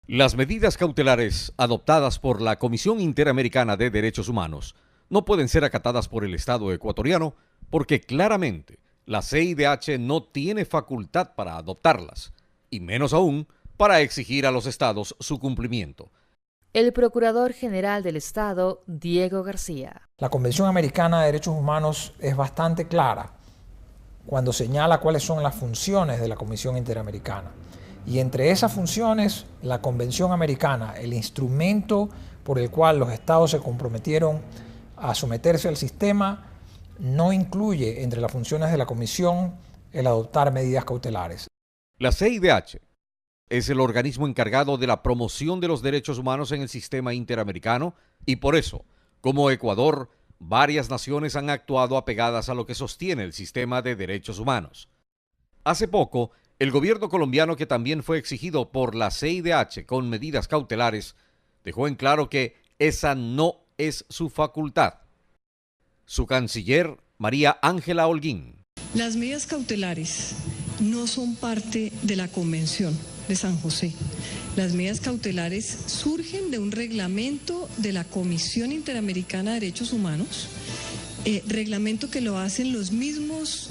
Las medidas cautelares adoptadas por la Comisión Interamericana de Derechos Humanos no pueden ser acatadas por el Estado ecuatoriano porque claramente la CIDH no tiene facultad para adoptarlas, y menos aún para exigir a los estados su cumplimiento. El Procurador General del Estado, Diego García. La Convención Americana de Derechos Humanos es bastante clara cuando señala cuáles son las funciones de la Comisión Interamericana. Y entre esas funciones, la Convención Americana, el instrumento por el cual los estados se comprometieron a someterse al sistema, no incluye entre las funciones de la Comisión el adoptar medidas cautelares. La CIDH es el organismo encargado de la promoción de los derechos humanos en el sistema interamericano y por eso, como Ecuador, varias naciones han actuado apegadas a lo que sostiene el sistema de derechos humanos. Hace poco, el gobierno colombiano, que también fue exigido por la CIDH con medidas cautelares, dejó en claro que esa no es su facultad. Su canciller, María Ángela Holguín. Las medidas cautelares no son parte de la Convención de San José. Las medidas cautelares surgen de un reglamento de la Comisión Interamericana de Derechos Humanos, reglamento que lo hacen los mismos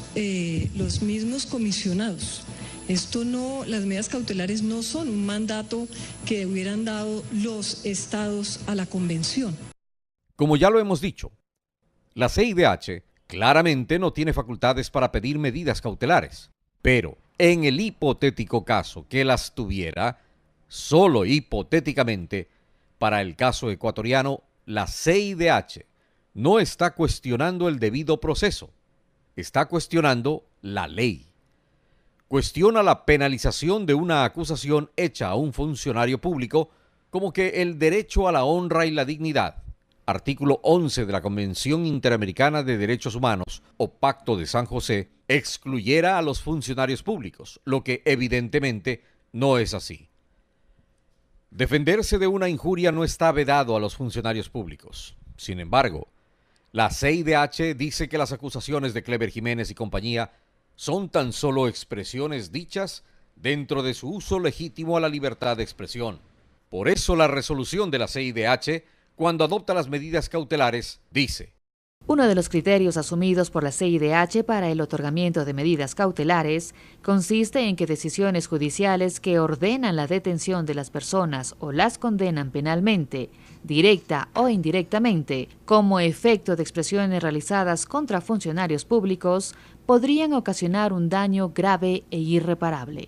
comisionados. Las medidas cautelares no son un mandato que hubieran dado los estados a la Convención. Como ya lo hemos dicho, la CIDH claramente no tiene facultades para pedir medidas cautelares, pero en el hipotético caso que las tuviera, solo hipotéticamente, para el caso ecuatoriano, la CIDH no está cuestionando el debido proceso, está cuestionando la ley. Cuestiona la penalización de una acusación hecha a un funcionario público, como que el derecho a la honra y la dignidad, artículo 11 de la Convención Interamericana de Derechos Humanos o Pacto de San José, excluyera a los funcionarios públicos, lo que evidentemente no es así. Defenderse de una injuria no está vedado a los funcionarios públicos. Sin embargo, la CIDH dice que las acusaciones de Cleber Jiménez y compañía son tan solo expresiones dichas dentro de su uso legítimo a la libertad de expresión. Por eso la resolución de la CIDH, cuando adopta las medidas cautelares, dice: uno de los criterios asumidos por la CIDH para el otorgamiento de medidas cautelares consiste en que decisiones judiciales que ordenan la detención de las personas o las condenan penalmente, directa o indirectamente, como efecto de expresiones realizadas contra funcionarios públicos, podrían ocasionar un daño grave e irreparable.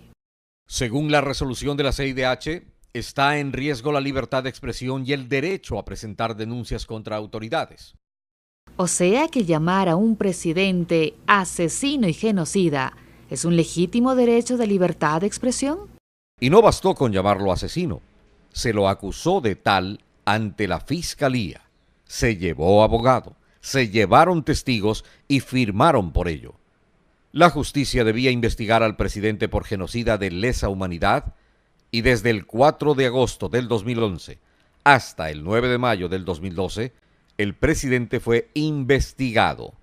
Según la resolución de la CIDH, está en riesgo la libertad de expresión y el derecho a presentar denuncias contra autoridades. O sea que llamar a un presidente asesino y genocida es un legítimo derecho de libertad de expresión. Y no bastó con llamarlo asesino, se lo acusó de tal ante la Fiscalía, se llevó abogado, se llevaron testigos y firmaron por ello. La justicia debía investigar al presidente por genocida de lesa humanidad y desde el 4 de agosto del 2011 hasta el 9 de mayo del 2012, el presidente fue investigado.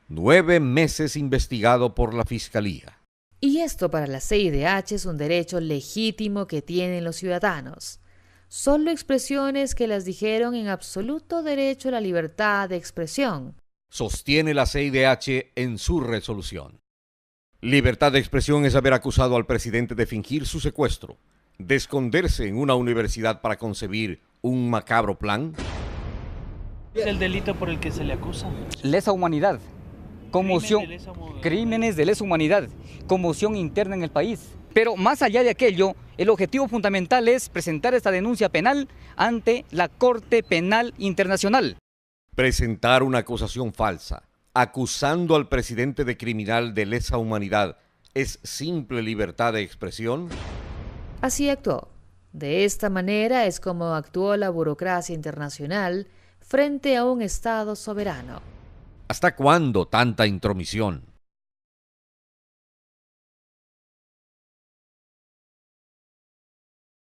9 meses investigado por la Fiscalía. Y esto para la CIDH es un derecho legítimo que tienen los ciudadanos. Solo expresiones que las dijeron en absoluto derecho a la libertad de expresión, sostiene la CIDH en su resolución. Libertad de expresión es haber acusado al presidente de fingir su secuestro, de esconderse en una universidad para concebir un macabro plan. ¿Es el delito por el que se le acusa? Lesa humanidad, crímenes de lesa humanidad, conmoción interna en el país. Pero más allá de aquello, el objetivo fundamental es presentar esta denuncia penal ante la Corte Penal Internacional. Presentar una acusación falsa, acusando al presidente de criminal de lesa humanidad, ¿es simple libertad de expresión? Así actuó. De esta manera es como actuó la burocracia internacional frente a un Estado soberano. ¿Hasta cuándo tanta intromisión?